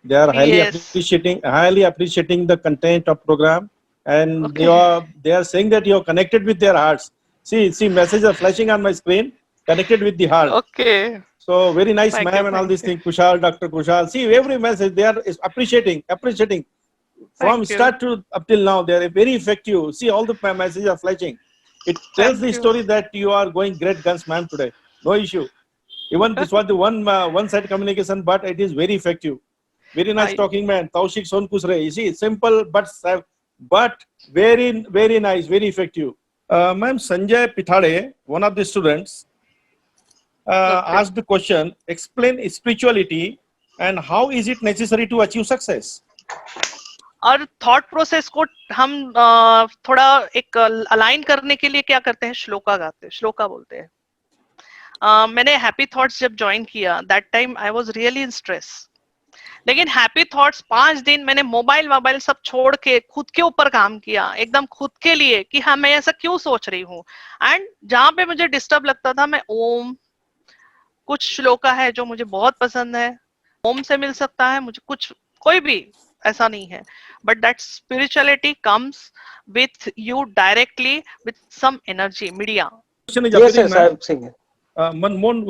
They are Yes. highly appreciating the content of program, and Okay. they are saying that you are connected with their hearts. See, messages are flashing on my screen. Connected with the heart. Okay. So very nice, Thank you. ma'am, and all Thank these you. things. Kushal, Dr. Kushal. See, every message they are is appreciating from Thank you. start to up till now. They are very effective. See, all the messages are flashing. It tells Thank the you. story that you are going great guns, ma'am, today. No issue. Even this was the one-side communication, but it is very effective. Very nice I talking, man. Taushik Sonkusre. You see, simple but very nice, very effective. Ma'am, Sanjay Pithade, one of the students, okay. asked the question, explain spirituality and how is it necessary to achieve success? और thought process को हम थोड़ा एक align करने के लिए क्या करते हैं, श्लोका गाते हैं, श्लोका बोलते हैं। मैंने हैप्पी थॉट्स जब ज्वाइन किया, that time I was really in stress, लेकिन हैप्पी थॉट्स 5 दिन मैंने मोबाइल वोबाइल सब छोड़ के खुद के ऊपर काम किया, एकदम खुद के लिए, कि हाँ मैं ऐसा क्यों सोच रही हूँ। एंड जहां पे मुझे डिस्टर्ब लगता था, मैं ओम, कुछ श्लोका है जो मुझे बहुत पसंद है, ओम से मिल सकता है मुझे, कुछ कोई भी ऐसा नहीं है, but that spirituality comes with you directly with some energy media. Question is Yes, appearing, yes, I ma'am. am saying it.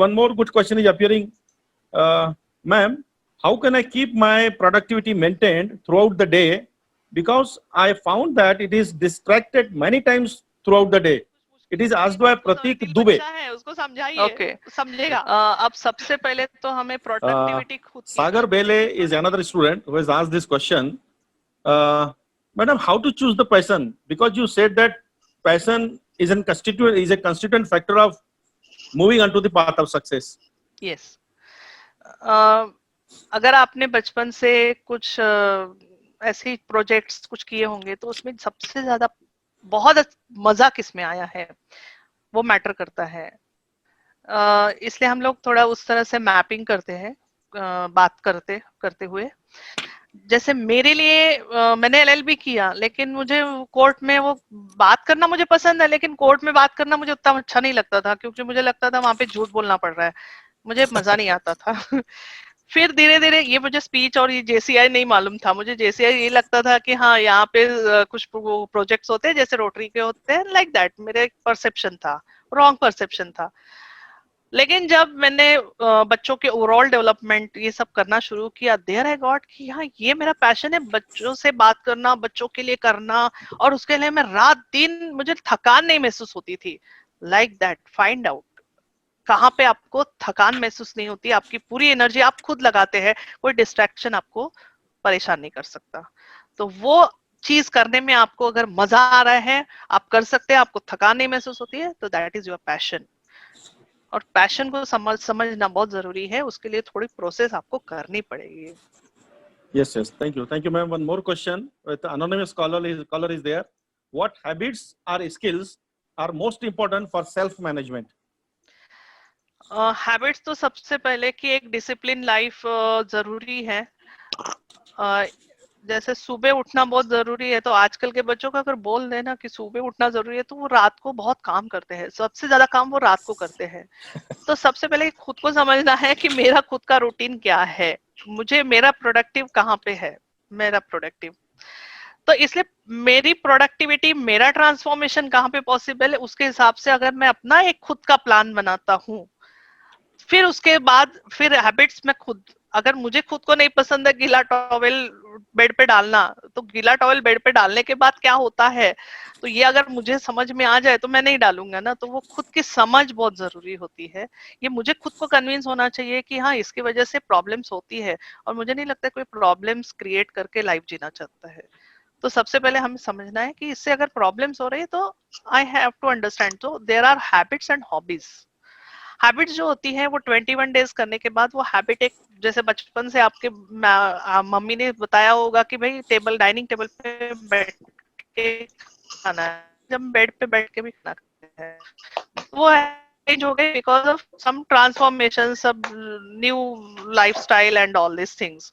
One more good question is appearing. Ma'am, how can I keep my productivity maintained throughout the day? Because I found that it is distracted many times throughout the day. It is asked by Pratik Dubey. है, उसको समझाइए, okay. समझेगा। अब सबसे पहले तो हमें productivity खुद की Sagar Bele is another student who has asked this question. Madam, how to choose the passion? Because you said that passion is a constituent factor of moving onto the path of success. Yes. अगर आपने बचपन से कुछ ऐसे projects कुछ किए होंगे, तो उसमें सबसे ज्यादा बहुत मजा किसमें आया है वो मैटर करता है। इसलिए हम लोग थोड़ा उस तरह से मैपिंग करते हैं, बात करते करते हुए। जैसे मेरे लिए मैंने एलएलबी किया, लेकिन मुझे कोर्ट में वो बात करना मुझे पसंद है, लेकिन कोर्ट में बात करना मुझे उतना अच्छा नहीं लगता था, क्योंकि मुझे लगता था वहां पे झूठ बोलना पड़ रहा है, मुझे मजा नहीं आता था। फिर धीरे धीरे ये मुझे स्पीच और ये जेसीआई नहीं मालूम था, मुझे जेसीआई ये लगता था कि हाँ यहाँ पे कुछ प्रोजेक्ट्स होते हैं जैसे रोटरी के होते हैं, लाइक दैट मेरा एक परसेप्शन था, रॉन्ग परसेप्शन था। लेकिन जब मैंने बच्चों के ओवरऑल डेवलपमेंट ये सब करना शुरू किया, देयर आई गॉट कि हाँ ये मेरा पैशन है, बच्चों से बात करना, बच्चों के लिए करना, और उसके लिए मैं रात दिन, मुझे थकान नहीं महसूस होती थी। लाइक दैट, फाइंड आउट कहाँ पे आपको थकान महसूस नहीं होती, आपकी पूरी एनर्जी आप खुद लगाते हैं, कोई डिस्ट्रैक्शन आपको परेशान नहीं कर सकता। तो वो चीज करने में आपको अगर मजा आ रहा है, आप कर सकते हैं, आपको थकान नहीं महसूस होती है, तो दैट इज योर पैशन। और पैशन को समझना बहुत जरूरी है, उसके लिए थोड़ी प्रोसेस आपको करनी पड़ेगी। Yes, thank you, ma'am. One more question. The anonymous caller is there. What habits or skills are most important for self management? Habits तो सबसे पहले कि एक डिसिप्लिन लाइफ जरूरी है। जैसे सुबह उठना बहुत जरूरी है, तो आजकल के बच्चों को अगर बोल देना कि सुबह उठना जरूरी है, तो वो रात को बहुत काम करते हैं, सबसे ज्यादा काम वो रात को करते हैं। तो सबसे पहले खुद को समझना है कि मेरा खुद का रूटीन क्या है, मुझे मेरा प्रोडक्टिव कहाँ पे है, मेरा प्रोडक्टिव, तो इसलिए मेरी प्रोडक्टिविटी, मेरा ट्रांसफॉर्मेशन कहाँ पे पॉसिबल है, उसके हिसाब से अगर मैं अपना एक खुद का प्लान बनाता हूँ, फिर उसके बाद फिर हैबिट्स में खुद, अगर मुझे खुद को नहीं पसंद है गीला टॉवेल बेड पे डालना, तो गीला टॉवेल बेड पे डालने के बाद क्या होता है, तो ये अगर मुझे समझ में आ जाए तो मैं नहीं डालूंगा ना। तो वो खुद की समझ बहुत जरूरी होती है, ये मुझे खुद को कन्विंस होना चाहिए कि हाँ इसकी वजह से प्रॉब्लम्स होती है, और मुझे नहीं लगता कोई प्रॉब्लम्स क्रिएट करके लाइफ जीना चाहता है। तो सबसे पहले हमें समझना है कि इससे अगर प्रॉब्लम्स हो रही है, तो आई हैव टू अंडरस्टैंड। तो there are habits and hobbies. Habit जो होती है वो 21 डेज करने के बाद वो हैबिट एक, जैसे बचपन से आपके मम्मी ने बताया होगा कि भाई डाइनिंग टेबल पे बैठ के खाना है, जब बेड पे बैठ के भी खाना खाते हैं, वो चेंज हो गए बिकॉज ऑफ सम ट्रांसफॉर्मेशन, सब new lifestyle and all this things.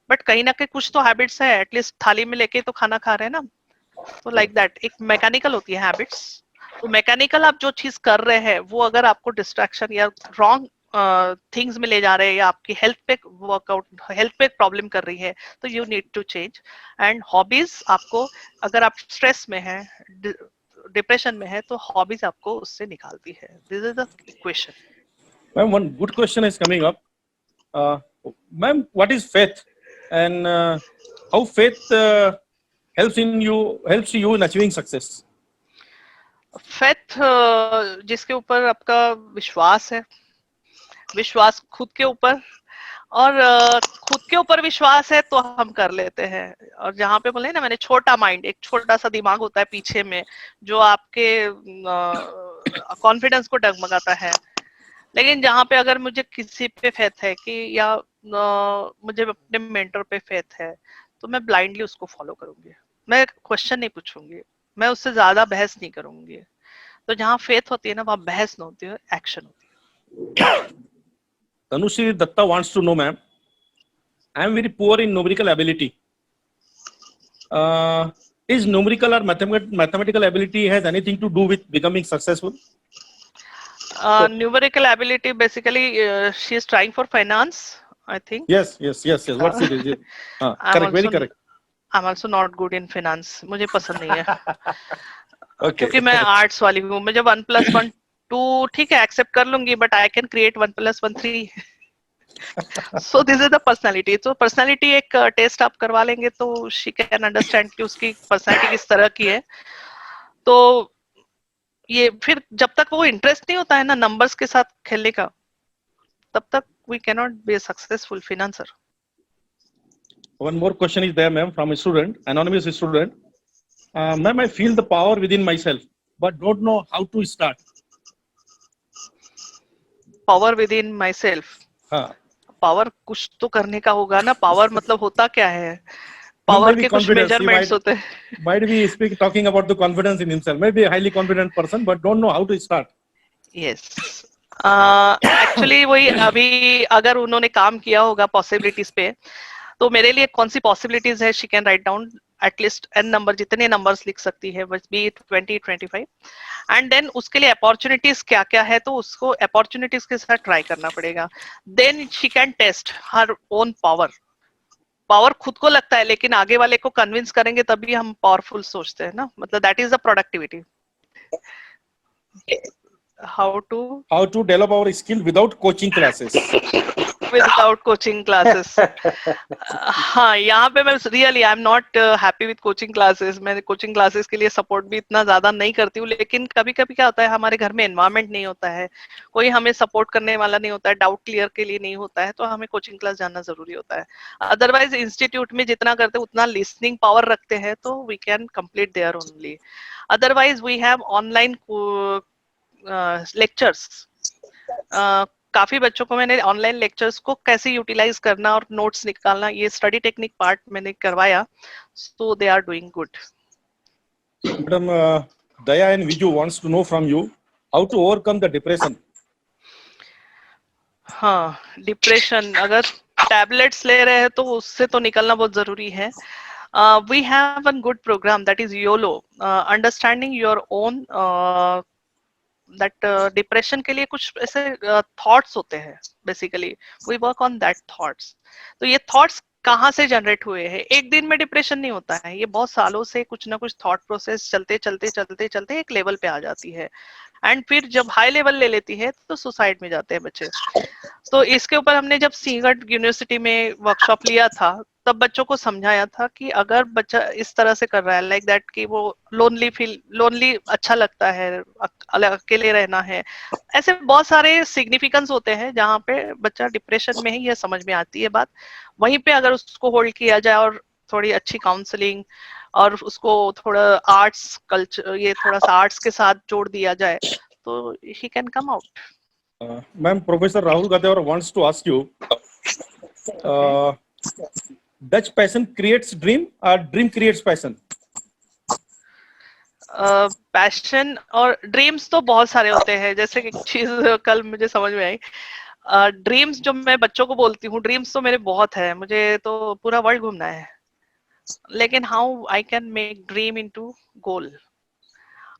But कहीं ना कहीं कुछ तो हैबिट्स है, एटलीस्ट थाली में लेके तो खाना खा रहे हैं ना। तो लाइक दैट एक मैकेनिकल होती है हैबिट्स। तो मैकेनिकल आप जो चीज कर रहे हैं, वो अगर आपको डिस्ट्रैक्शन या रॉन्ग थिंग्स में ले जा रहे हैं या आपकी हेल्थ पे प्रॉब्लम कर रही है, तो you need to change. And hobbies आपको, अगर आप स्ट्रेस में है, डिप्रेशन में है, तो हॉबीज आपको उससे निकालती है। This is the question. Ma'am, one good question is coming up. Uh, Ma'am, what is faith, and how faith helps you in achieving success? Faith जिसके ऊपर आपका विश्वास है, विश्वास खुद के ऊपर, और खुद के ऊपर विश्वास है तो हम कर लेते हैं। और जहाँ पे बोले ना मैंने, छोटा माइंड, एक छोटा सा दिमाग होता है पीछे में जो आपके कॉन्फिडेंस को डगमगाता है। लेकिन जहाँ पे अगर मुझे किसी पे फेथ है कि या मुझे अपने मेंटर पे फेथ है, तो मैं ब्लाइंडली उसको फॉलो करूंगी। मैं क्वेश्चन नहीं पूछूंगी, मैं उससे ज्यादा बहस नहीं करूंगी। तो जहाँ फेथ होती है ना, वहाँ बहस नहीं होती है, एक्शन होती है। Tanushri Datta wants to know, ma'am, I am very poor in numerical ability. Is numerical or mathematical ability has anything to do with becoming successful? So, Numerical ability, basically, she is trying for finance, I think. yes. What's it? Is it? I'm Correct, very also correct. I'm also not good in finance. मुझे पसंद नहीं है। Okay. क्योंकि मैं arts वाली हूँ। मुझे 1+1 2 ठीक है एक्सेप्ट कर लूंगी, but I can create 1+1 3। So this is the personality. तो पर्सनालिटी एक टेस्ट आप करवा लेंगे तो शी कैन अंडरस्टैंड कि उसकी पर्सनालिटी किस तरह की है। तो ये फिर जब तक वो इंटरेस्ट नहीं होता है ना नंबर्स के साथ खेलने का, तब तक we can not be a successful financer. One more question is there, ma'am, from a student, anonymous student. Ma'am, I feel the power within myself, but don't know how to start. Power with in my self. हाँ. Power कुछ तो करने का होगा ना। Power मतलब होता क्या है? Ma'am, पावर maybe के कुछ confidence. He मेजरमेंट्स होते हैं। might be talking about the confidence in himself. Maybe a highly confident person, but don't know how to start. Yes, actually वही अभी अगर उन्होंने काम किया होगा पॉसिबिलिटीज पे, तो मेरे लिए कौन सी पॉसिबिलिटीज है, she can write down at least n number, जितने नंबर्स लिख सकती है, बस बी 20 25, एंड देन उसके लिए अपॉर्चुनिटीज क्या क्या है, तो उसको अपॉर्चुनिटीज के साथ ट्राई करना पड़ेगा। Then she can test her own power. Power खुद को लगता है, लेकिन आगे वाले को कन्विंस करेंगे तभी हम पावरफुल सोचते हैं ना। मतलब that is the productivity. How to develop our skill without coaching classes. Without coaching classes. हाँ, यहाँ पे मैं really I am not happy with coaching classes. मैं कोचिंग क्लासेस के लिए सपोर्ट भी इतना ज्यादा नहीं करती हूँ, लेकिन कभी कभी क्या होता है, हमारे घर में एनवायरमेंट नहीं होता है, कोई हमें सपोर्ट करने वाला नहीं होता है, डाउट क्लियर के लिए नहीं होता है, तो हमें कोचिंग क्लास जाना जरूरी होता है। अदरवाइज इंस्टीट्यूट में जितना करते उतना लिसनिंग पावर रखते हैं, तो we can complete there only. Otherwise we have online lectures. काफी बच्चों को मैंने ऑनलाइन लेक्चर्स को कैसे यूटिलाइज करना और नोट्स निकालना, ये स्टडी टेक्निक पार्ट मैंने करवाया, so they are doing good. Madam, Daya and Viju wants to know from you how to overcome the depression. हाँ, डिप्रेशन अगर टैबलेट्स ले रहे हैं तो उससे तो निकलना बहुत जरूरी है। We have one good program that is YOLO, understanding your own. That depression के लिए कुछ ऐसे थॉट्स होते हैं, basically we work on that thoughts. तो ये थॉट्स कहाँ से जनरेट हुए हैं? एक दिन में डिप्रेशन नहीं होता है, ये बहुत सालों से कुछ ना कुछ थॉट प्रोसेस चलते चलते चलते चलते एक लेवल पे आ जाती है, एंड फिर जब हाई लेवल ले लेती है तो सुसाइड में जाते हैं बच्चे। तो इसके ऊपर हमने जब सीगट यूनिवर्सिटी में वर्कशॉप लिया था, तब बच्चों को समझाया था कि अगर बच्चा इस तरह से कर रहा है, लाइक दैट, कि वो लोनली अच्छा लगता है, अकेले रहना है, ऐसे बहुत सारे सिग्निफिकेंस होते हैं जहाँ पे बच्चा डिप्रेशन में ही, यह समझ में आती है बात। वहीं पे अगर उसको होल्ड किया जाए और थोड़ी अच्छी काउंसलिंग और उसको थोड़ा आर्ट्स कल्चर, ये थोड़ा सा आर्ट्स के साथ जोड़ दिया जाए, तो he can come out. Ma'am, Professor Rahul Gadevar wants to ask you, does passion creates dream or dream creates passion? Passion और ड्रीम्स तो बहुत सारे होते हैं। जैसे एक चीज कल मुझे समझ में आई, ड्रीम्स जो मैं बच्चों को बोलती हूँ, ड्रीम्स तो मेरे बहुत है, मुझे तो पूरा वर्ल्ड घूमना है, लेकिन how I can make dream into goal,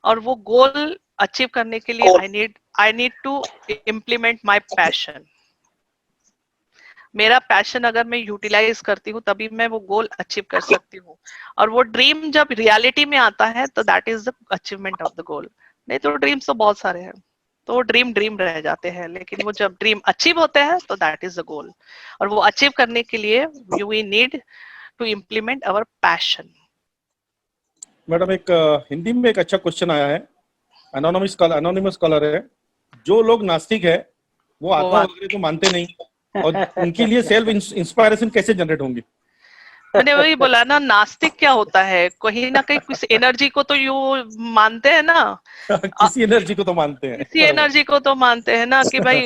और वो गोल अचीव करने के लिए I need to implement my passion. मेरा पैशन अगर मैं यूटिलाइज करती हूँ तभी मैं वो गोल अचीव कर सकती हूँ, और वो ड्रीम जब रियलिटी में आता है तो that is the achievement of the goal. नहीं तो ड्रीम्स तो बहुत सारे हैं, तो वो ड्रीम रह जाते हैं, लेकिन वो जब ड्रीम अचीव होते हैं तो दैट इज द गोल। और वो अचीव करने के लिए we need to implement our passion. Madam एक हिंदी में एक अच्छा क्वेश्चन आया है, अनोनिमस कॉलर है, जो लोग नास्तिक है वो आत्मा वगैरह को मानते नहीं, और उनके लिए सेल्फ इंस्पायरेशन कैसे जनरेट होंगी? मैंने वही बोला ना, नास्तिक क्या होता है, कहीं ना कहीं किसी एनर्जी को तो यू मानते हैं ना, किसी एनर्जी को तो मानते हैं, किसी एनर्जी को तो मानते हैं ना कि भाई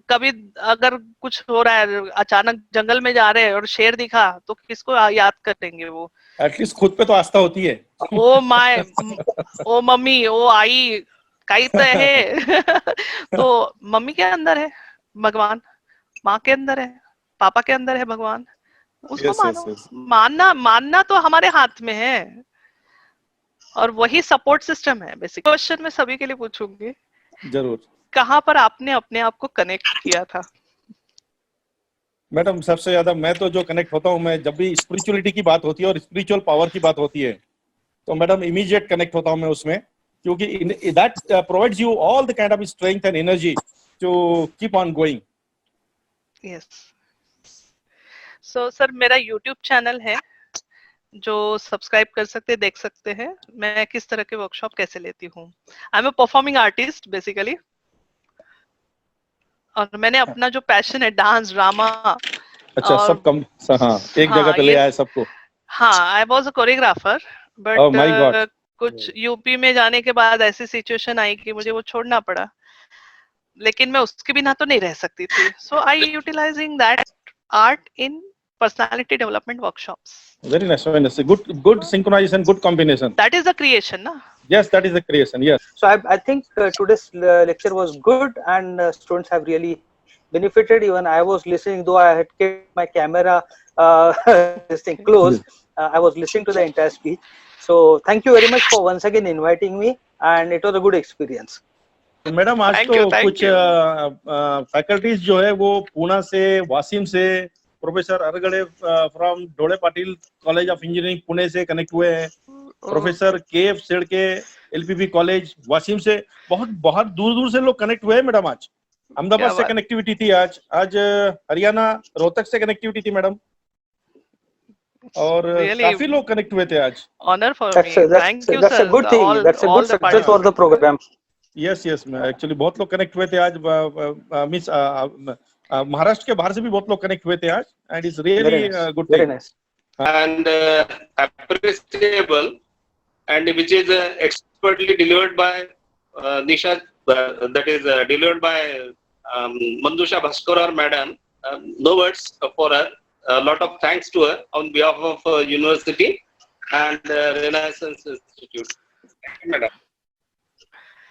कभी अगर कुछ हो रहा है, अचानक जंगल में जा रहे हैं और शेर दिखा तो किसको याद करेंगे? वो एटलीस्ट खुद पे तो आस्था होती है। ओ माय, ओ मम्मी, ओ आई, कई तो है तो मम्मी के अंदर है भगवान, माँ के अंदर है, पापा के अंदर है भगवान, उसको मानो। मानना तो हमारे हाथ में है, और वही सपोर्ट सिस्टम है। बेसिक क्वेश्चन मैं सभी के लिए पूछूंगी, जरूर। कहाँ पर आपने अपने आप को कनेक्ट किया था? मैडम सबसे ज्यादा मैं तो जो कनेक्ट होता हूँ, मैं जब भी स्पिरिचुअलिटी की बात होती है और स्पिरिचुअल पावर की बात होती है तो मैडम इमीडिएट कनेक्ट होता हूँ मैं उसमें, क्योंकि that provides you all the kind of strength and energy to keep on going. Yes. So sir मेरा यूट्यूब चैनल है जो सब्सक्राइब कर सकते, देख सकते हैं मैं किस तरह के वर्कशॉप कैसे लेती हूँ। I am a performing artist basically, और मैंने अपना जो पैशन है डांस ड्रामा, अच्छा, सब कम, हाँ, एक जगह पे ले आए सबको। हाँ, I was a choreographer, oh my God. But कुछ यूपी में जाने के बाद ऐसी सिचुएशन आई कि मुझे वो छोड़ना पड़ा, लेकिन मैं उसके बिना तो नहीं रह सकती थी। So I utilising that art in personality development workshops. Very nice, very nice. Good synchronization, good combination. That is the creation, na? Yes, that is the creation. Yes. So I think today's lecture was good, and students have really benefited. Even I was listening, though I had kept my camera this thing closed. I was listening to the entire speech. So thank you very much for once again inviting me, and it was a good experience. Madam आज तो कुछ faculties जो है वो पूना से, वासिम से, professor अरगड़े from Dhole Patil college of engineering Pune से connect हुए हैं, प्रोफेसर केएफ सेड़के एलपीबी कॉलेज वासिम से, बहुत दूर से लोग कनेक्ट हुए हैं मैडम। आज अहमदाबाद से कनेक्टिविटी थी, आज हरियाणा रोहतक से कनेक्टिविटी थी मैडम, और काफी लोग कनेक्ट हुए थे आज। Honour for me, thank you sir. That's a good thing. That's a good success for the program. Yes actually बहुत लोग कनेक्ट हुए थे आज, मिस महाराष्ट्र के बाहर से भी बहुत लोग कनेक्ट हुए थे आज, and it's really good thing, very nice and appreciable, and which is expertly delivered by Nisha, that is delivered by Mandusha Bhaskar madam. No words for her. A lot of thanks to her on behalf of university and Renaissance Institute. Thank you, madam.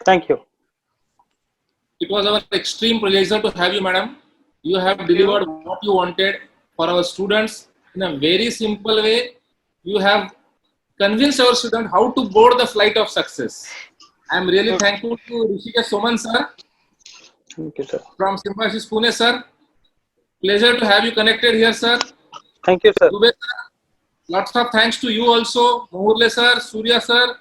Thank you. It was our extreme pleasure to have you, madam. You have delivered what you wanted for our students in a very simple way. You have convinced our students how to board the flight of success. I am really thankful to Rishikesh Soman sir. Thank you, sir. From Symbiosis Pune, sir. Pleasure to have you connected here, sir. Thank you, sir. Dubey, sir. Lots of thanks to you also, Mohurle sir, Surya sir.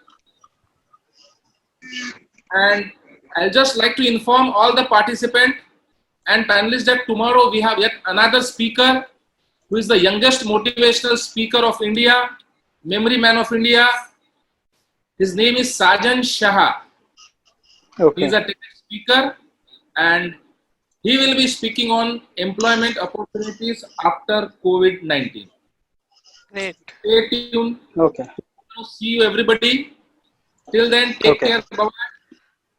And I'll just like to inform all the participants and panelists that tomorrow we have yet another speaker who is the youngest motivational speaker of India, memory man of India. His name is Sajan Shah. Okay. He is a TEDx speaker and he will be speaking on employment opportunities after COVID-19. Great. Stay tuned. Okay. See you everybody. Till then, take care. Bye-bye.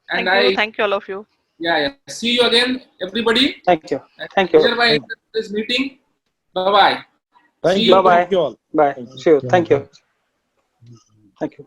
And thank you all of you. Yeah. See you again, everybody. Thank you. Thank you. Hereby end this meeting. Bye-bye. Thank you. Bye-bye. Thank you all. Bye. See you. Thank you. Thank you.